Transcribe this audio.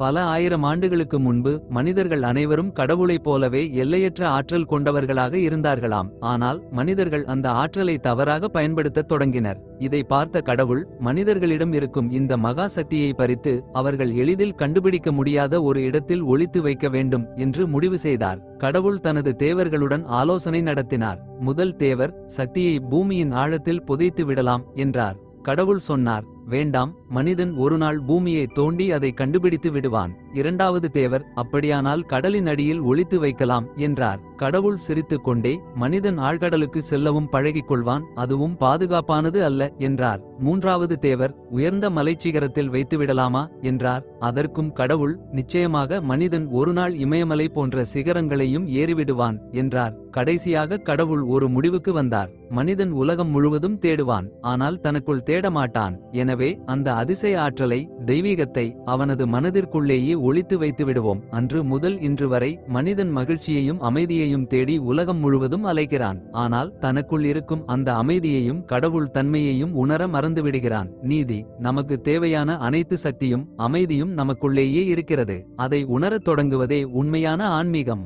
பல ஆயிரம் ஆண்டுகளுக்கு முன்பு மனிதர்கள் அனைவரும் கடவுளைப் போலவே எல்லையற்ற ஆற்றல் கொண்டவர்களாக இருந்தார்களாம். ஆனால் மனிதர்கள் அந்த ஆற்றலை தவறாக பயன்படுத்தத் தொடங்கினர். இதை பார்த்த கடவுள் மனிதர்களிடம் இருக்கும் இந்த மகா சக்தியை பறித்து அவர்கள் எளிதில் கண்டுபிடிக்க முடியாத ஒரு இடத்தில் ஒளித்து வைக்க வேண்டும் என்று முடிவு செய்தார். கடவுள் தனது தேவர்களுடன் ஆலோசனை நடத்தினார். முதல் தேவர், சக்தியை பூமியின் ஆழத்தில் புதைத்து விடலாம் என்றார். கடவுள் சொன்னார், வேண்டாம், மனிதன் ஒருநாள் பூமியை தோண்டி அதை கண்டுபிடித்து விடுவான். இரண்டாவது தேவர், அப்படியானால் கடலின் அடியில் ஒளித்து வைக்கலாம் என்றார். கடவுள் சிரித்துக் கொண்டே, மனிதன் ஆழ்கடலுக்கு செல்லவும் பழகிக் கொள்வான், அதுவும் பாதுகாப்பானது அல்ல என்றார். மூன்றாவது தேவர், உயர்ந்த மலைச்சிகரத்தில் வைத்துவிடலாமா என்றார். அதற்கும் கடவுள், நிச்சயமாக மனிதன் ஒருநாள் இமயமலை போன்ற சிகரங்களையும் ஏறிவிடுவான் என்றார். கடைசியாக கடவுள் ஒரு முடிவுக்கு வந்தார். மனிதன் உலகம் முழுவதும் தேடுவான், ஆனால் தனக்குள் தேடமாட்டான். எனவே அந்த அதிசய ஆற்றலை, தெய்வீகத்தை அவனது மனதிற்குள்ளேயே ஒளித்து வைத்து விடுவோம். அன்று முதல் இன்று வரை மனிதன் மகிழ்ச்சியையும் அமைதியையும் தேடி உலகம் முழுவதும் அலைகிறான். ஆனால் தனக்குள் இருக்கும் அந்த அமைதியையும் கடவுள் தன்மையையும் உணர மறந்துவிடுகிறான். நீதி, நமக்கு தேவையான அனைத்து சக்தியும் அமைதியும் நமக்குள்ளேயே இருக்கிறது. அதை உணரத் தொடங்குவதே உண்மையான ஆன்மீகம்.